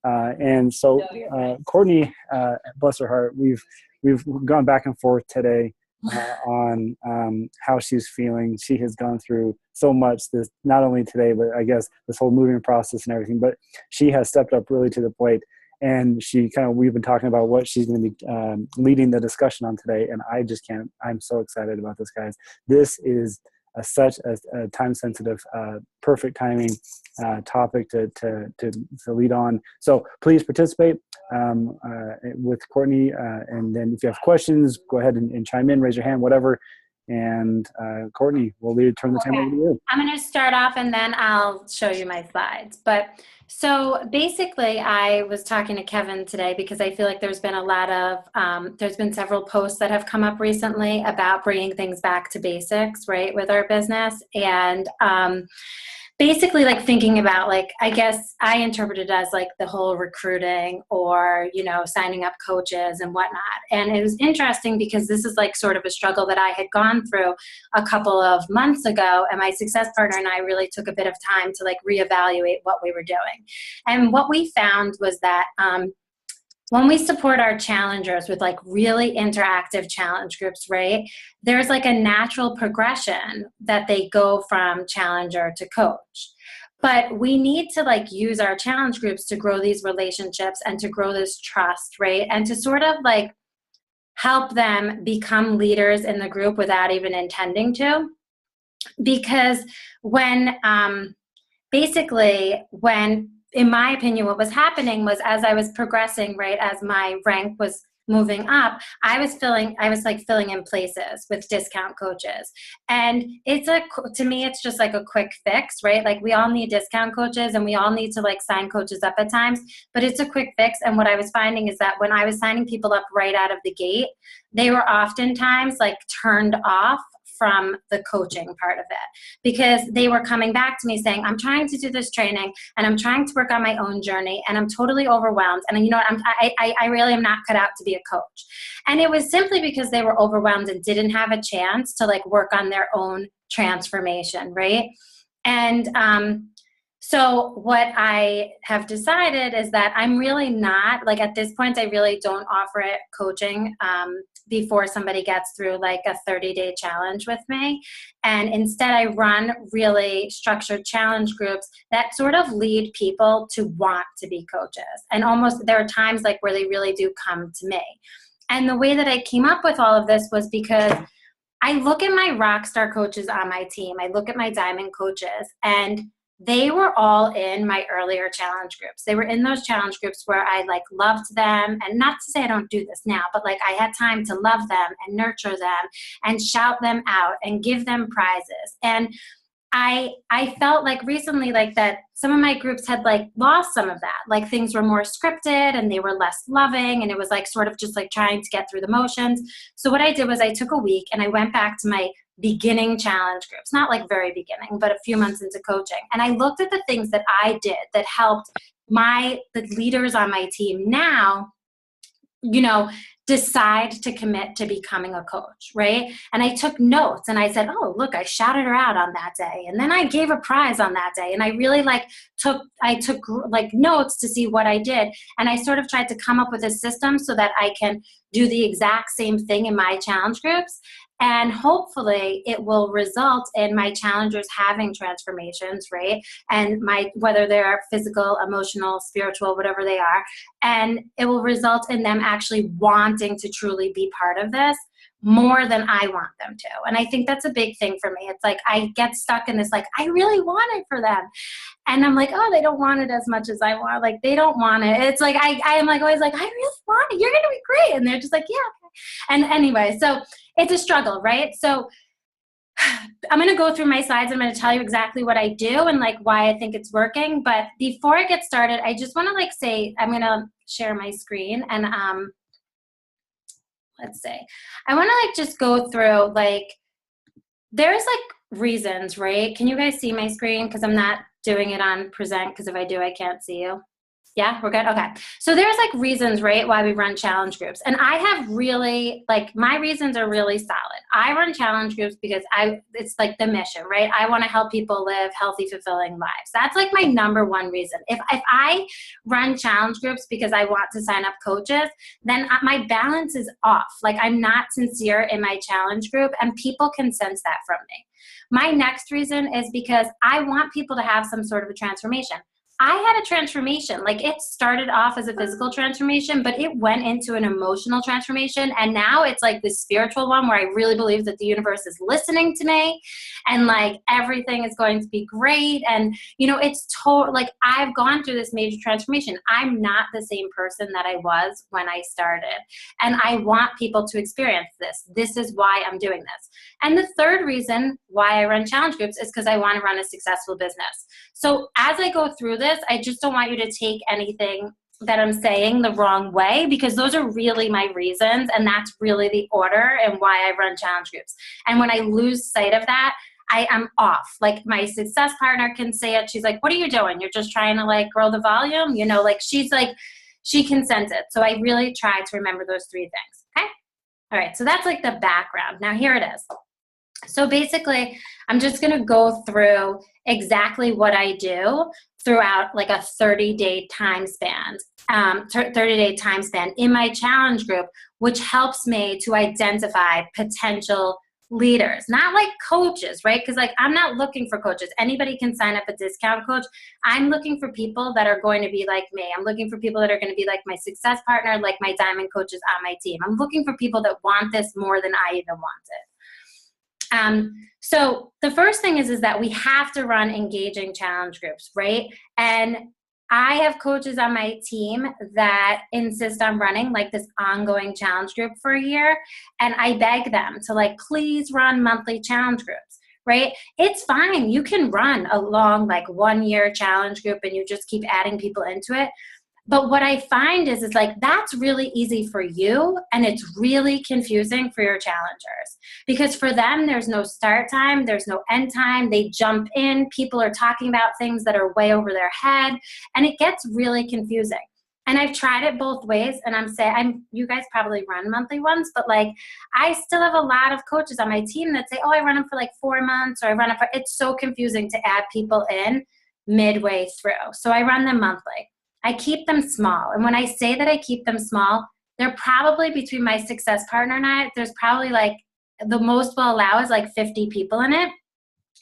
And so Courtney, bless her heart, we've gone back and forth today on how she's feeling. She has gone through so much this, not only today, but I guess this whole moving process and everything, but she has stepped up really to the plate. And we've been talking about what she's going to be leading the discussion on today. And I'm so excited about this, guys. This is such a time-sensitive, perfect timing topic to lead on. So please participate with Courtney. And then if you have questions, go ahead and chime in, raise your hand, whatever. And Courtney, we'll turn the time over to you. I'm going to start off and then I'll show you my slides. But so basically I was talking to Kevin today because I feel like there's been there's been several posts that have come up recently about bringing things back to basics, right, with our business. And basically like thinking about, like, I guess I interpret it as like the whole recruiting or, signing up coaches and whatnot. And it was interesting because this is like sort of a struggle that I had gone through a couple of months ago. And my success partner and I really took a bit of time to like reevaluate what we were doing. And what we found was that when we support our challengers with like really interactive challenge groups, right, there's like a natural progression that they go from challenger to coach. But we need to like use our challenge groups to grow these relationships and to grow this trust, right? And to sort of like help them become leaders in the group without even intending to. Because when in my opinion, what was happening was as I was progressing, right, as my rank was moving up, I was filling in places with discount coaches. And to me, it's just like a quick fix, right? Like we all need discount coaches and we all need to like sign coaches up at times, but it's a quick fix. And what I was finding is that when I was signing people up right out of the gate, they were oftentimes like turned off from the coaching part of it because they were coming back to me saying, I'm trying to do this training and I'm trying to work on my own journey and I'm totally overwhelmed. And you know what, I really am not cut out to be a coach. And it was simply because they were overwhelmed and didn't have a chance to like work on their own transformation, right? And so what I have decided is that I'm really not, like at this point, I really don't offer it coaching before somebody gets through like a 30-day challenge with me. And instead I run really structured challenge groups that sort of lead people to want to be coaches. And almost there are times like where they really do come to me. And the way that I came up with all of this was because I look at my rock star coaches on my team. I look at my diamond coaches and they were all in my earlier challenge groups. They were in those challenge groups where I like loved them. And not to say I don't do this now, but like I had time to love them and nurture them and shout them out and give them prizes. And I felt like recently like that some of my groups had like lost some of that. Like things were more scripted and they were less loving and it was like sort of just like trying to get through the motions. So what I did was I took a week and I went back to my beginning challenge groups, not like very beginning, but a few months into coaching. And I looked at the things that I did that helped the leaders on my team now, decide to commit to becoming a coach, right? And I took notes and I said, oh, look, I shouted her out on that day. And then I gave a prize on that day. And I really took notes to see what I did. And I sort of tried to come up with a system so that I can do the exact same thing in my challenge groups. And hopefully it will result in my challengers having transformations, right? And whether they're physical, emotional, spiritual, whatever they are. And it will result in them actually wanting to truly be part of this more than I want them to. And I think that's a big thing for me. It's like I get stuck in this, like, I really want it for them. And I'm like, oh, they don't want it as much as I want. Like, they don't want it. It's like, I am like always like, I really want it. You're going to be great. And they're just like, yeah. Okay. And anyway, so it's a struggle, right? So I'm going to go through my slides. I'm going to tell you exactly what I do and like why I think it's working. But before I get started, I just want to like say, I'm going to share my screen and let's see. I want to like just go through like, there's like reasons, right? Can you guys see my screen? Because I'm not doing it on present because if I do, I can't see you. Yeah, we're good. Okay. So there's like reasons, right, why we run challenge groups. And I have really like my reasons are really solid. I run challenge groups because it's like the mission, right? I want to help people live healthy, fulfilling lives. That's like my number one reason. If I run challenge groups because I want to sign up coaches, then my balance is off. Like I'm not sincere in my challenge group, and people can sense that from me. My next reason is because I want people to have some sort of a transformation. I had a transformation. Like it started off as a physical transformation, but it went into an emotional transformation. And now it's like this spiritual one where I really believe that the universe is listening to me and like everything is going to be great. And, you know, it's like I've gone through this major transformation. I'm not the same person that I was when I started. And I want people to experience this. This is why I'm doing this. And the third reason why I run challenge groups is because I want to run a successful business. So as I go through this, I just don't want you to take anything that I'm saying the wrong way, because those are really my reasons, and that's really the order and why I run challenge groups. And when I lose sight of that, I am off. Like my success partner can say it. She's like, what are you doing? You're just trying to like grow the volume? You know, like she's like, she can sense it. So I really try to remember those three things. Okay. All right. So that's like the background. Now here it is. So basically, I'm just going to go through exactly what I do throughout like a 30-day time span, 30-day time span in my challenge group, which helps me to identify potential leaders, not like coaches, right? Because like I'm not looking for coaches. Anybody can sign up a discount coach. I'm looking for people that are going to be like me. I'm looking for people that are going to be like my success partner, like my diamond coaches on my team. I'm looking for people that want this more than I even want it. So the first thing is that we have to run engaging challenge groups, right? And I have coaches on my team that insist on running like this ongoing challenge group for a year. And I beg them to like, please run monthly challenge groups, right? It's fine. You can run a long, like 1 year challenge group and you just keep adding people into it. But what I find is like, that's really easy for you and it's really confusing for your challengers, because for them, there's no start time, there's no end time. They jump in, people are talking about things that are way over their head, and it gets really confusing. And I've tried it both ways, and you guys probably run monthly ones, but like I still have a lot of coaches on my team that say, oh, I run them for like 4 months, or I run them for, it's so confusing to add people in midway through. So I run them monthly. I keep them small. And when I say that I keep them small, they're probably between my success partner and I, there's probably like the most we'll allow is like 50 people in it.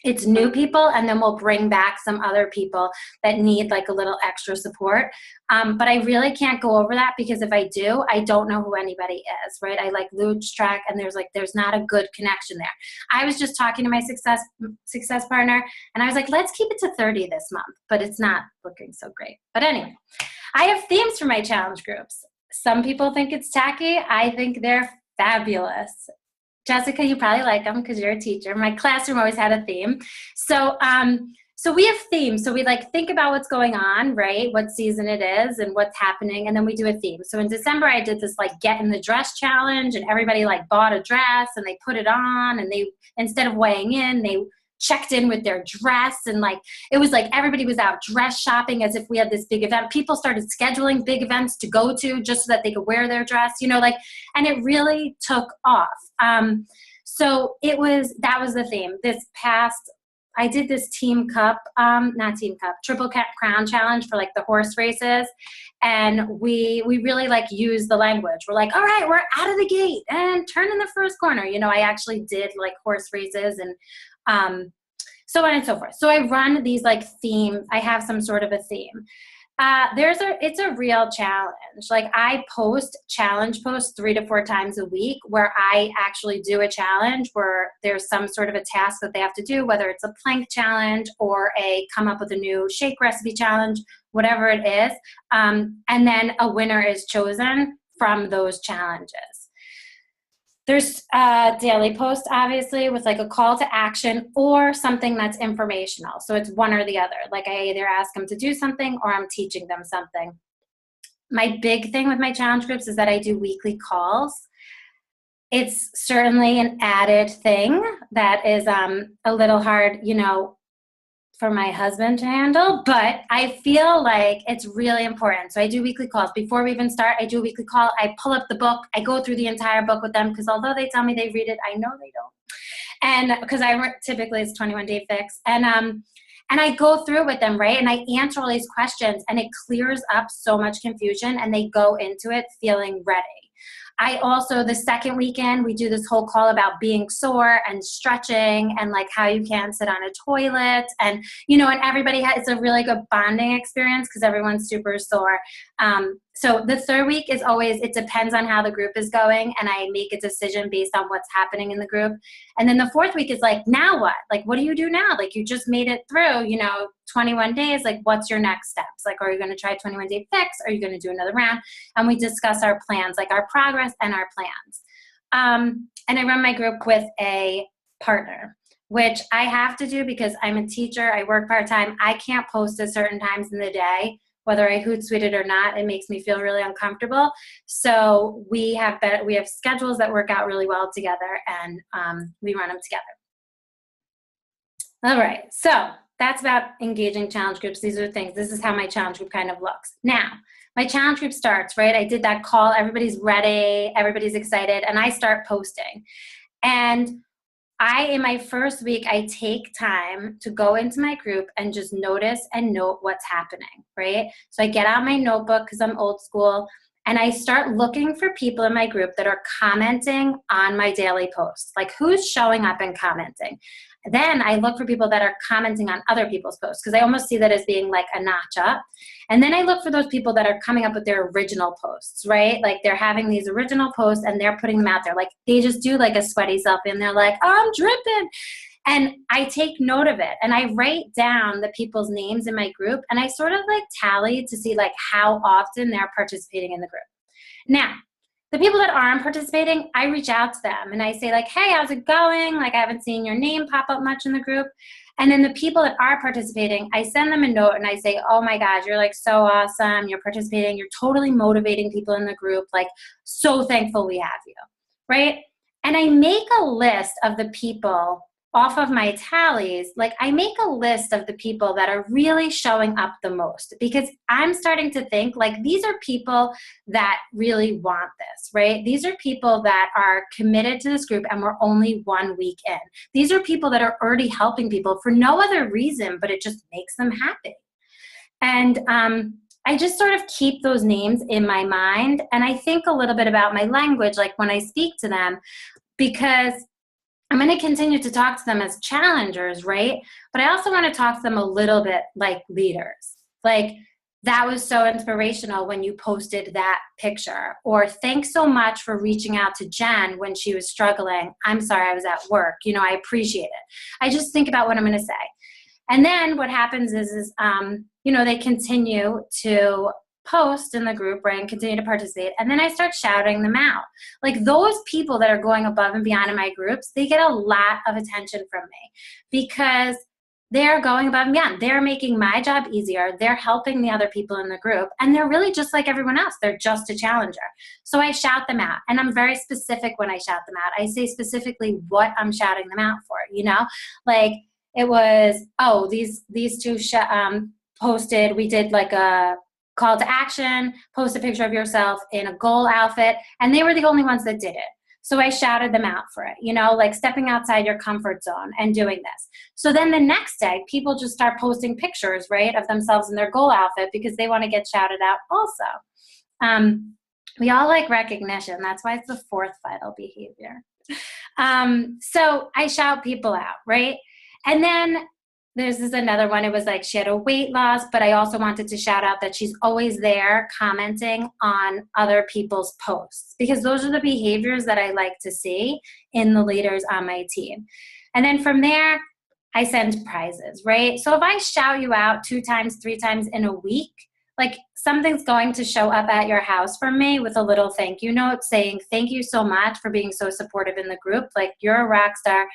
It's new people, and then we'll bring back some other people that need like a little extra support. But I really can't go over that, because if I do, I don't know who anybody is, right? I like lose track, and there's not a good connection there. I was just talking to my success partner, and I was like, let's keep it to 30 this month, but it's not looking so great. But anyway, I have themes for my challenge groups. Some people think it's tacky. I think they're fabulous. Jessica, you probably like them because you're a teacher. My classroom always had a theme. So we have themes. So we like think about what's going on, right? What season it is and what's happening. And then we do a theme. So in December, I did this like get in the dress challenge, and everybody like bought a dress and they put it on, and they, instead of weighing in, they checked in with their dress, and like it was like everybody was out dress shopping as if we had this big event. People started scheduling big events to go to just so that they could wear their dress, you know, like, and it really took off. So that was the theme. I did this Triple Crown challenge for like the horse races. And we really like use the language. We're like, all right, we're out of the gate and turn in the first corner. You know, I actually did like horse races and so on and so forth. So I run these like themes. I have some sort of a theme. It's a real challenge. Like I post challenge posts 3 to 4 times a week where I actually do a challenge where there's some sort of a task that they have to do, whether it's a plank challenge or a come up with a new shake recipe challenge, whatever it is. And then a winner is chosen from those challenges. There's a daily post, obviously, with like a call to action or something that's informational. So it's one or the other. Like I either ask them to do something or I'm teaching them something. My big thing with my challenge groups is that I do weekly calls. It's certainly an added thing that is a little hard, you know, for my husband to handle, but I feel like it's really important. So I do weekly calls. Before we even start, I do a weekly call. I pull up the book. I go through the entire book with them because although they tell me they read it, I know they don't. And because typically it's 21 Day Fix. And I go through with them, right? And I answer all these questions and it clears up so much confusion and they go into it feeling ready. I also, the second weekend, we do this whole call about being sore and stretching and like how you can't sit on a toilet. And, and everybody it's a really good bonding experience because everyone's super sore. So the third week is always, it depends on how the group is going. And I make a decision based on what's happening in the group. And then the fourth week is like, now what? Like, what do you do now? Like, you just made it through, 21 days. Like, what's your next steps? Like, are you going to try 21 Day Fix? Are you going to do another round? And we discuss our plans, like our progress and our plans. And I run my group with a partner, which I have to do because I'm a teacher. I work part-time. I can't post at certain times in the day, whether I Hootsuite it or not. It makes me feel really uncomfortable. So we have schedules that work out really well together, and we run them together. All right, so that's about engaging challenge groups. These are things. This is how my challenge group kind of looks. Now, my challenge group starts, right? I did that call. Everybody's ready. Everybody's excited. And I start posting. And in my first week, I take time to go into my group and just notice and note what's happening, right? So I get out my notebook because I'm old school, and I start looking for people in my group that are commenting on my daily posts, like who's showing up and commenting. Then I look for people that are commenting on other people's posts because I almost see that as being like a notch up. And then I look for those people that are coming up with their original posts, right? Like they're having these original posts and they're putting them out there. Like they just do like a sweaty selfie and they're like, oh, I'm dripping. And I take note of it and I write down the people's names in my group and I sort of like tally to see like how often they're participating in the group. Now, the people that aren't participating, I reach out to them and I say like, hey, how's it going? Like I haven't seen your name pop up much in the group. And then the people that are participating, I send them a note and I say, oh my God, you're like so awesome. You're participating. You're totally motivating people in the group. Like so thankful we have you, right? And I make a list of the people off of my tallies. Like I make a list of the people that are really showing up the most because I'm starting to think like these are people that really want this, right? These are people that are committed to this group and we're only 1 week in. These are people that are already helping people for no other reason, but it just makes them happy. And I just sort of keep those names in my mind and I think a little bit about my language, like when I speak to them, because I'm going to continue to talk to them as challengers, right? But I also want to talk to them a little bit like leaders. Like, that was so inspirational when you posted that picture. Or thanks so much for reaching out to Jen when she was struggling. I'm sorry, I was at work. I appreciate it. I just think about what I'm going to say. And then what happens is they continue to post in the group, right, and continue to participate. And then I start shouting them out. Like those people that are going above and beyond in my groups, they get a lot of attention from me because they're going above and beyond. They're making my job easier. They're helping the other people in the group. And they're really just like everyone else. They're just a challenger. So I shout them out. And I'm very specific when I shout them out. I say specifically what I'm shouting them out for, Like it was, these two posted, we did like a call to action, post a picture of yourself in a goal outfit, and they were the only ones that did it. So I shouted them out for it, like stepping outside your comfort zone and doing this. So then the next day, people just start posting pictures, right, of themselves in their goal outfit because they want to get shouted out also. We all like recognition. That's why it's the fourth vital behavior. So I shout people out, right? And then there's another one. It was like she had a weight loss, but I also wanted to shout out that she's always there commenting on other people's posts because those are the behaviors that I like to see in the leaders on my team. And then from there, I send prizes, right? So if I shout you out 2 times, 3 times in a week, like something's going to show up at your house from me with a little thank you note saying, thank you so much for being so supportive in the group. Like you're a rock star.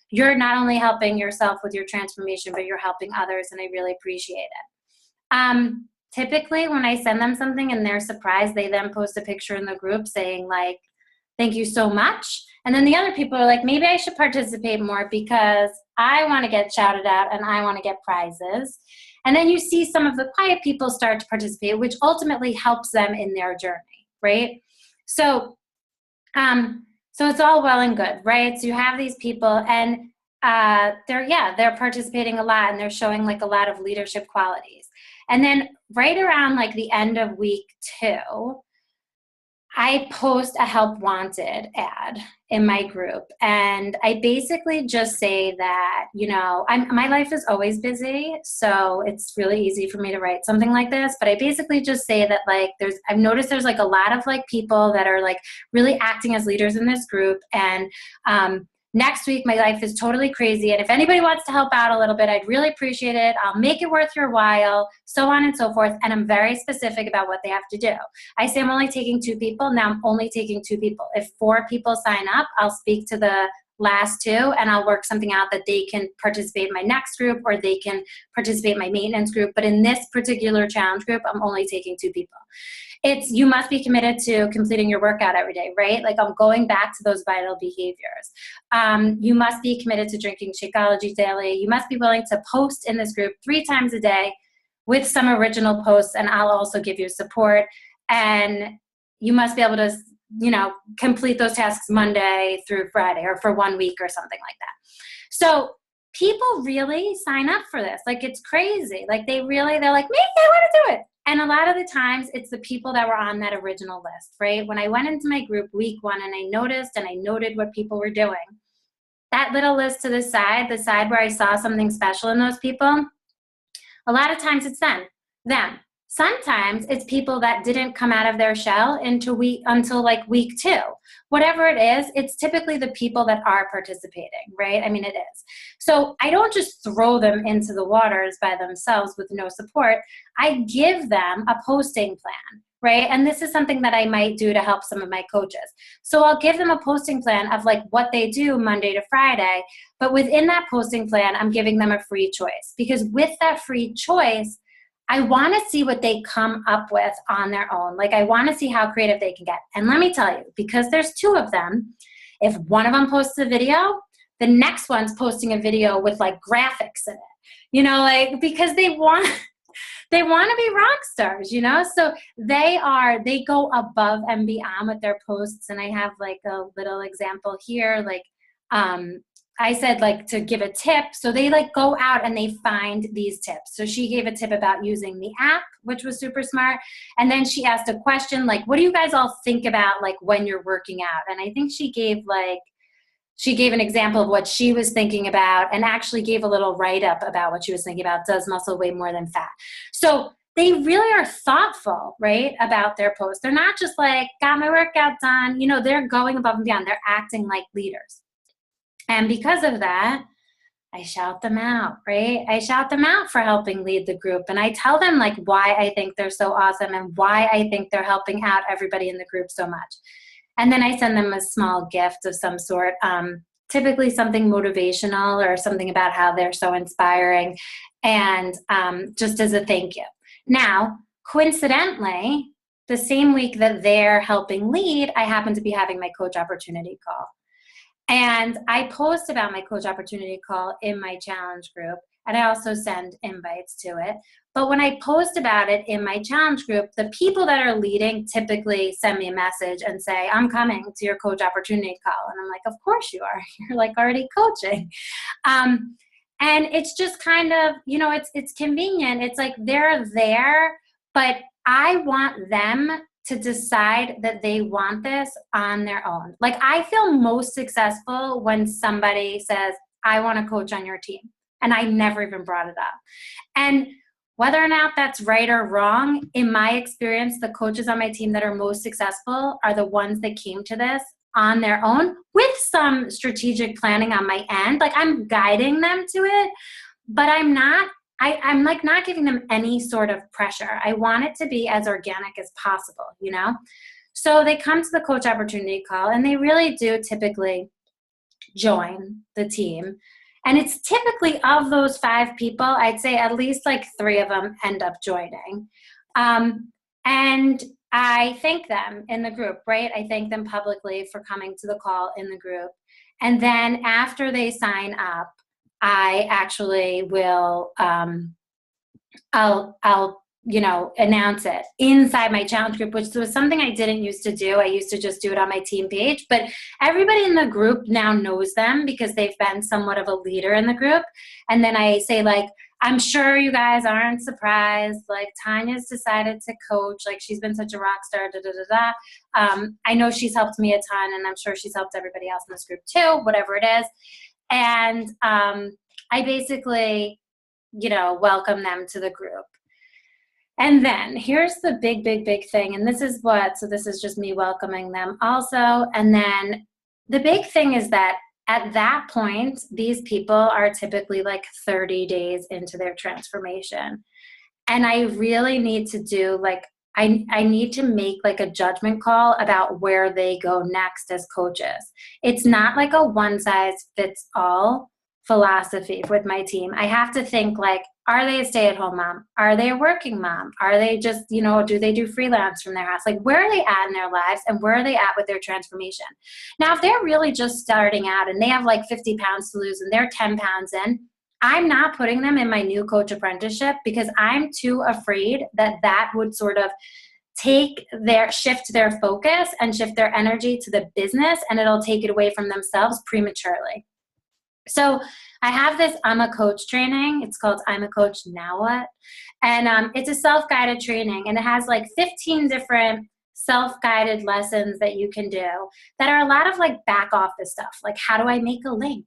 You're not only helping yourself with your transformation, but you're helping others, and I really appreciate it. Typically, when I send them something and they're surprised, they then post a picture in the group saying like, thank you so much. And then the other people are like, maybe I should participate more because I want to get shouted out and I want to get prizes. And then you see some of the quiet people start to participate, which ultimately helps them in their journey, right? So, so it's all well and good, right? So you have these people and they're participating a lot and they're showing like a lot of leadership qualities. And then right around like the end of week 2, I post a help wanted ad in my group. And I basically just say that, my life is always busy. So it's really easy for me to write something like this. But I basically just say that like, I've noticed there's like a lot of like people that are like really acting as leaders in this group. And, next week, my life is totally crazy. And if anybody wants to help out a little bit, I'd really appreciate it. I'll make it worth your while, so on and so forth. And I'm very specific about what they have to do. I say I'm only taking 2 people. Now I'm only taking 2 people. If 4 people sign up, I'll speak to the last 2 and I'll work something out that they can participate in my next group or they can participate in my maintenance group. But in this particular challenge group, I'm only taking 2 people. You must be committed to completing your workout every day, right? Like I'm going back to those vital behaviors. You must be committed to drinking Shakeology daily. You must be willing to post in this group 3 times a day with some original posts, and I'll also give you support. And you must be able to, complete those tasks Monday through Friday or for 1 week or something like that. So people really sign up for this. Like it's crazy. Like they're like, me, I want to do it. And a lot of the times it's the people that were on that original list, right? When I went into my group week 1 and I noted what people were doing, that little list to the side where I saw something special in those people, a lot of times it's them. Sometimes it's people that didn't come out of their shell until like week 2. Whatever it is, it's typically the people that are participating, right? I mean, it is. So I don't just throw them into the waters by themselves with no support. I give them a posting plan, right? And this is something that I might do to help some of my coaches. So I'll give them a posting plan of like what they do Monday to Friday. But within that posting plan, I'm giving them a free choice, because with that free choice, I want to see what they come up with on their own. Like I want to see how creative they can get. And let me tell you, because there's 2 of them, if one of them posts a video, the next one's posting a video with like graphics in it, because they want to be rock stars, so they go above and beyond with their posts. And I have like a little example here, like, I said like to give a tip. So they like go out and they find these tips. So she gave a tip about using the app, which was super smart. And then she asked a question like, what do you guys all think about like when you're working out? And I think she gave an example of what she was thinking about and actually gave a little write-up about what she was thinking about. Does muscle weigh more than fat? So they really are thoughtful, right, about their posts. They're not just like, got my workout done. They're going above and beyond. They're acting like leaders. And because of that, I shout them out, right? I shout them out for helping lead the group. And I tell them like why I think they're so awesome and why I think they're helping out everybody in the group so much. And then I send them a small gift of some sort, typically something motivational or something about how they're so inspiring, and just as a thank you. Now, coincidentally, the same week that they're helping lead, I happen to be having my coach opportunity call. And I post about my coach opportunity call in my challenge group, and I also send invites to it. But when I post about it in my challenge group, the people that are leading typically send me a message and say, I'm coming to your coach opportunity call. And I'm like, of course you are. You're like already coaching. And it's just kind of, it's convenient. It's like they're there, but I want them to decide that they want this on their own. Like I feel most successful when somebody says, I want to coach on your team. And I never even brought it up. And whether or not that's right or wrong, in my experience, the coaches on my team that are most successful are the ones that came to this on their own with some strategic planning on my end. Like I'm guiding them to it, but I'm like not giving them any sort of pressure. I want it to be as organic as possible, So they come to the coach opportunity call and they really do typically join the team. And it's typically of those 5 people, I'd say at least like 3 of them end up joining. And I thank them in the group, right? I thank them publicly for coming to the call in the group. And then after they sign up, I actually will, I'll, announce it inside my challenge group, which was something I didn't used to do. I used to just do it on my team page, but everybody in the group now knows them because they've been somewhat of a leader in the group. And then I say, like, I'm sure you guys aren't surprised. Like, Tanya's decided to coach. Like, she's been such a rock star. Da da da da. I know she's helped me a ton, and I'm sure she's helped everybody else in this group too. Whatever it is, and I basically, welcome them to the group. And then here's the big, big, big thing. And this is so this is just me welcoming them also. And then the big thing is that at that point, these people are typically like 30 days into their transformation. And I really need to do I need to make like a judgment call about where they go next as coaches. It's not like a one size fits all philosophy with my team. I have to think like, are they a stay-at-home mom? Are they a working mom? Are they just, do they do freelance from their house? Like, where are they at in their lives and where are they at with their transformation? Now, if they're really just starting out and they have like 50 pounds to lose and they're 10 pounds in, I'm not putting them in my new coach apprenticeship because I'm too afraid that would sort of shift their focus and shift their energy to the business, and it'll take it away from themselves prematurely. So I have this I'm a Coach training. It's called I'm a Coach Now What? And it's a self-guided training, and it has like 15 different self-guided lessons that you can do that are a lot of like back office stuff. Like, how do I make a link?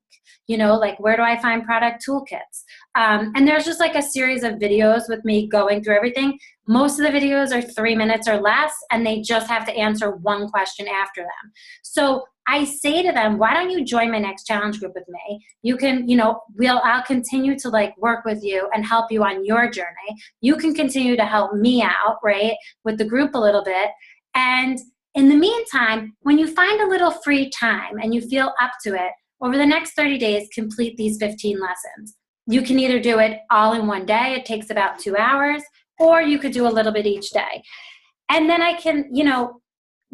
Like, where do I find product toolkits? And there's just like a series of videos with me going through everything. Most of the videos are 3 minutes or less, and they just have to answer one question after them. So I say to them, why don't you join my next challenge group with me? You can, I'll continue to like work with you and help you on your journey. You can continue to help me out, right, with the group a little bit. And in the meantime, when you find a little free time and you feel up to it, over the next 30 days, complete these 15 lessons. You can either do it all in one day. It takes about 2 hours, or you could do a little bit each day. And then I can,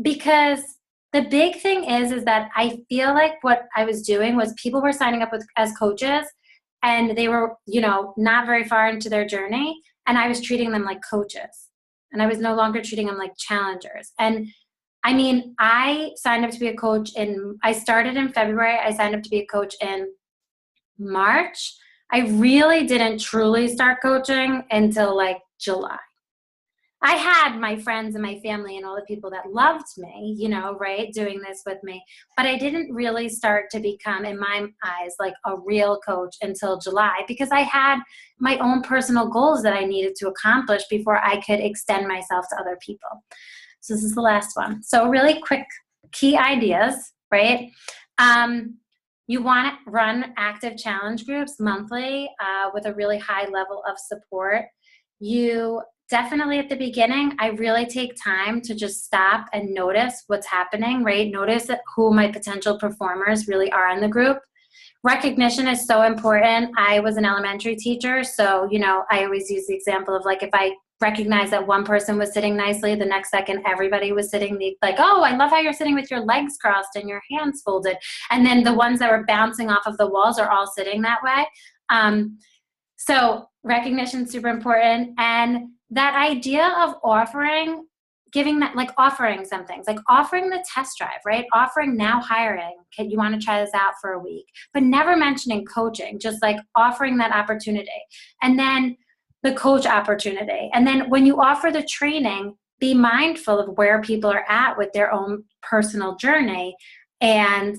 because the big thing is that I feel like what I was doing was people were signing up as coaches, and they were, not very far into their journey, and I was treating them like coaches, and I was no longer treating them like challengers. And I mean, I signed up to be a coach I started in February. I signed up to be a coach in March. I really didn't truly start coaching until like July. I had my friends and my family and all the people that loved me, right, doing this with me. But I didn't really start to become, in my eyes, like a real coach until July, because I had my own personal goals that I needed to accomplish before I could extend myself to other people. So this is the last one. So really quick key ideas, right? You want to run active challenge groups monthly with a really high level of support. You definitely at the beginning, I really take time to just stop and notice what's happening, right? Notice who my potential performers really are in the group. Recognition is so important. I was an elementary teacher, so, I always use the example of like, if I recognize that one person was sitting nicely, the next second everybody was sitting like, oh, I love how you're sitting with your legs crossed and your hands folded. And then the ones that were bouncing off of the walls are all sitting that way. So recognition is super important. And that idea of offering some things, like offering the test drive, right? Offering now hiring. Okay, you want to try this out for a week, but never mentioning coaching, just like offering that opportunity. And then the coach opportunity. And then when you offer the training, be mindful of where people are at with their own personal journey and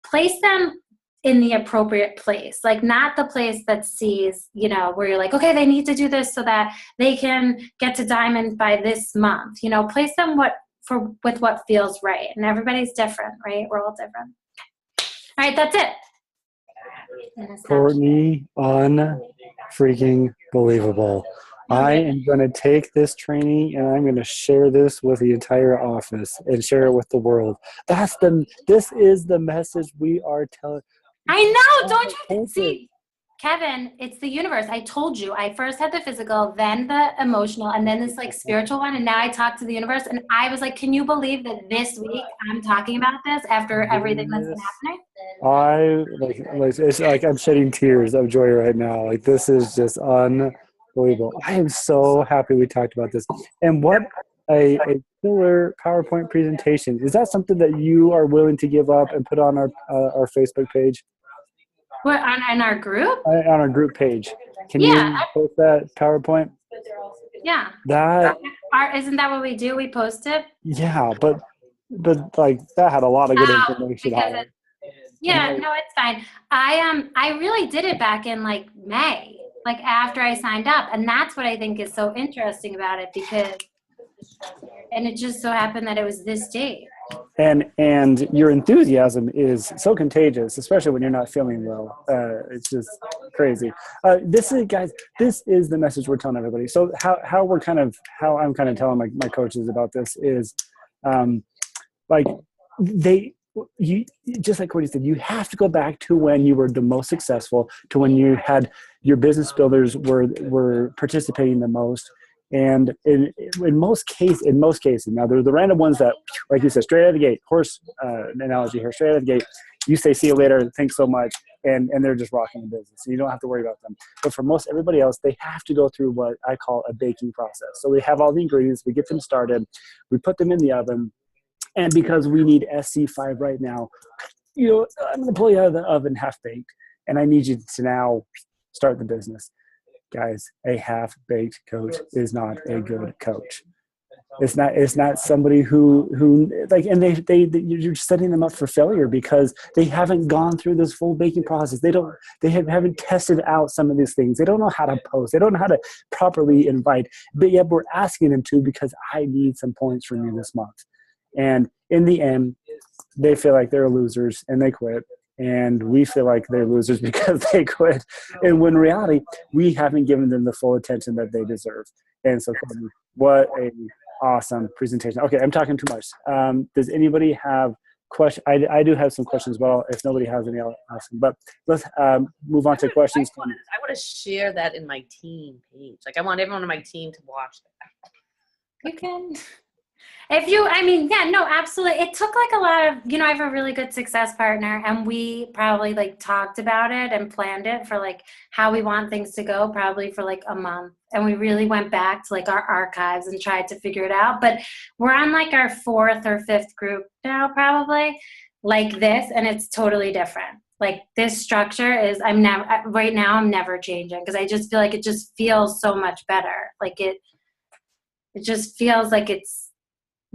place them in the appropriate place, like not the place that sees, where you're like, okay, they need to do this so that they can get to diamond by this month, place them with what feels right. And everybody's different, right? We're all different. All right, that's it. Courtney, unfreaking believable. I am going to take this training and I'm going to share this with the entire office and share it with the world. This is the message we are telling. I know. Don't you see? Kevin, it's the universe. I told you, I first had the physical, then the emotional, and then this like spiritual one. And now I talk to the universe. And I was like, can you believe that this week I'm talking about this after everything that's been happening? It's like I'm shedding tears of joy right now. Like this is just unbelievable. I am so happy we talked about this. And what a killer PowerPoint presentation. Is that something that you are willing to give up and put on our Facebook page? What, on our group? On our group page. Can you post that PowerPoint? Yeah. Isn't that what we do? We post it? Yeah, but like that had a lot of good information on it. Yeah, no, it's fine. I really did it back in like May, like after I signed up. And that's what I think is so interesting about it and it just so happened that it was this date. And your enthusiasm is so contagious, especially when you're not feeling well. It's just crazy. This is the message we're telling everybody. So how I'm kind of telling my coaches about this is, like you just like what you said, you have to go back to when you were the most successful, to when you had your business builders were participating the most. And in most cases, now there are the random ones that, like you said, straight out of the gate, horse analogy here, straight out of the gate, you say, see you later, thanks so much, and they're just rocking the business. And you don't have to worry about them. But for most everybody else, they have to go through what I call a baking process. So we have all the ingredients, we get them started, we put them in the oven, and because we need SC5 right now, I'm going to pull you out of the oven half-baked, and I need you to now start the business. Guys, a half-baked coach is not a good coach. It's not somebody who like, and you're setting them up for failure because they haven't gone through this full baking process. They haven't tested out some of these things. They don't know how to post. They don't know how to properly invite, but yet we're asking them to because I need some points from you this month. And in the end, they feel like they're losers and they quit. And we feel like they're losers because they quit. And when in reality, we haven't given them the full attention that they deserve. And so, what a awesome presentation. Okay, I'm talking too much. Does anybody have questions? I do have some questions as well, if nobody has any, I'll ask them. But let's move on to questions. I want to share that in my team page. Like, I want everyone on my team to watch that. You can. Absolutely. It took like a lot of, I have a really good success partner, and we probably like talked about it and planned it for like how we want things to go, probably for like a month. And we really went back to like our archives and tried to figure it out. But we're on like our 4th or 5th group now, probably like this. And it's totally different. Like this structure is, I'm never changing because I just feel like it just feels so much better. Like it just feels like it's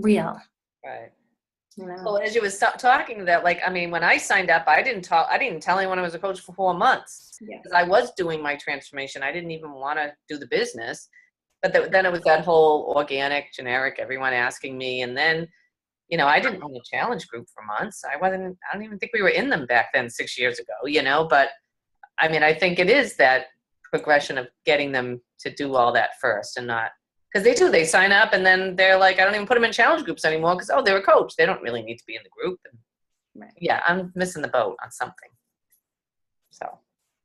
real. Right. Well, as you was talking that, like, I mean, when I signed up, I didn't tell anyone I was a coach for 4 months because I was doing my transformation. I didn't even want to do the business, but then it was that whole organic, generic, everyone asking me. And then, I didn't run a challenge group for months. I don't even think we were in them back then 6 years ago, but I mean, I think it is that progression of getting them to do all that first and not, because they sign up and then they're like, I don't even put them in challenge groups anymore because, they're a coach. They don't really need to be in the group. And yeah, I'm missing the boat on something. So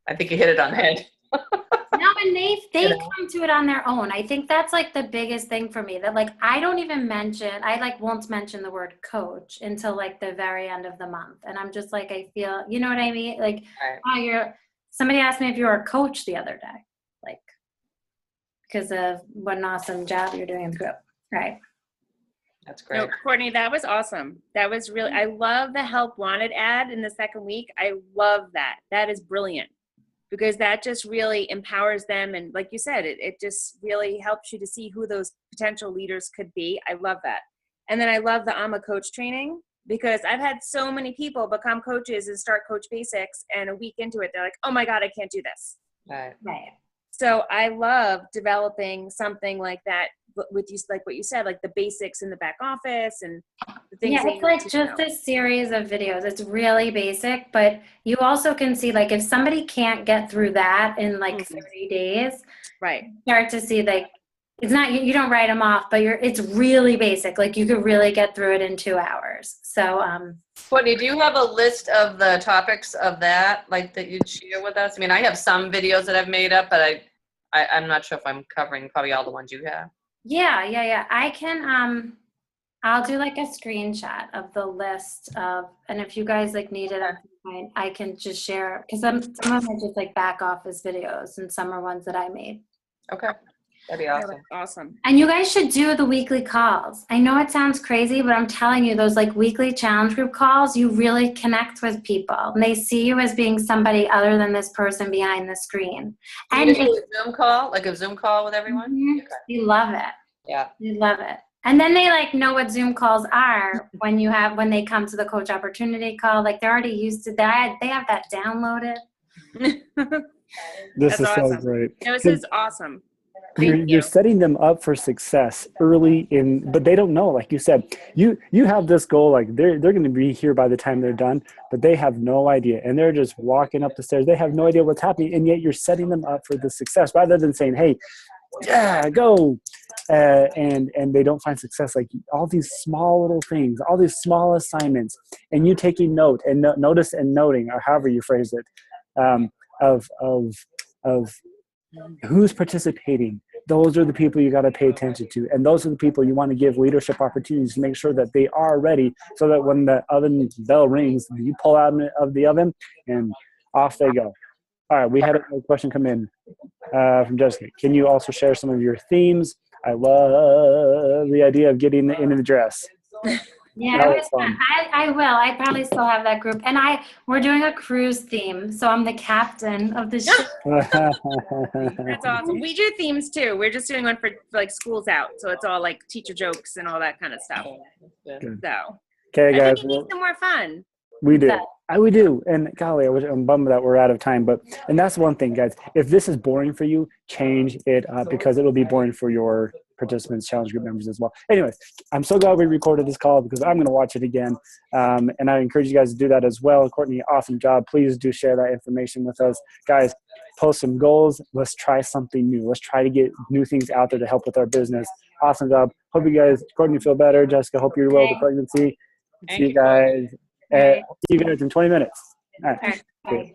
I think you hit it on the head. No, and they come to it on their own. I think that's like the biggest thing for me, that like I won't mention the word coach until like the very end of the month. And I'm just like, I feel, you know what I mean? Like, somebody asked me if you were a coach the other day. Like, because of what an awesome job you're doing in the group. Right. That's great. No, Courtney, that was awesome. That was really, I love the help wanted ad in the second week. I love that. That is brilliant because that just really empowers them. And like you said, it just really helps you to see who those potential leaders could be. I love that. And then I love the I'm a Coach training because I've had so many people become coaches and start Coach Basics, and a week into it, they're like, oh my God, I can't do this. Right. So I love developing something like that with you, like what you said, like the basics in the back office and the things. Yeah, it's like just a series of videos. It's really basic, but you also can see like if somebody can't get through that in like 30 days, right? Start to see like It's not, you don't write them off, but it's really basic. Like you could really get through it in 2 hours. So, Courtney, do you have a list of the topics of that, like that you'd share with us? I mean, I have some videos that I've made up, but I'm not sure if I'm covering probably all the ones you have. Yeah. I can, I'll do like a screenshot of the list of, and if you guys like need it at some point, I can just share, because some of them are just like back office videos and some are ones that I made. Okay. That'd be awesome. Awesome. And you guys should do the weekly calls. I know it sounds crazy, but I'm telling you, those like weekly challenge group calls, you really connect with people. And they see you as being somebody other than this person behind the screen. And And you do a Zoom call, like a Zoom call with everyone? Okay. you love it. Yeah. You love it. And then they like know what Zoom calls are when they come to the coach opportunity call. Like they're already used to that. They have that downloaded. This is awesome. so great. No, this is awesome. You're setting them up for success early in, but they don't know. Like you said, you have this goal, like they're going to be here by the time they're done, but they have no idea. And they're just walking up the stairs. They have no idea what's happening. And yet you're setting them up for the success rather than saying, hey, yeah, go. And they don't find success. Like all these small little things, all these small assignments, and you taking note and notice and noting, or however you phrase it, of who's participating. Those are the people you got to pay attention to. And those are the people you want to give leadership opportunities to make sure that they are ready so that when the oven bell rings, you pull out of the oven and off they go. All right, we had a question come in from Jessica. Can you also share some of your themes? I love the idea of getting in the dress. Yeah, it was fun. I will. I probably still have that group. And we're doing a cruise theme. So I'm the captain of the ship. That's awesome. We do themes too. We're just doing one for like schools out. So it's all like teacher jokes and all that kind of stuff. Good. So okay, guys. I think it makes it more fun. We do. We do. And golly, I'm bummed that we're out of time. And that's one thing, guys. If this is boring for you, change it up because it'll be boring for your participants, challenge group members as well. Anyways, I'm so glad we recorded this call because I'm going to watch it again. And I encourage you guys to do that as well. Courtney, awesome job. Please do share that information with us. Guys, post some goals. Let's try something new. Let's try to get new things out there to help with our business. Awesome job. Hope you guys, Courtney, feel better. Jessica, hope you're well with the pregnancy. See you guys. See you guys in 20 minutes. All right. Bye.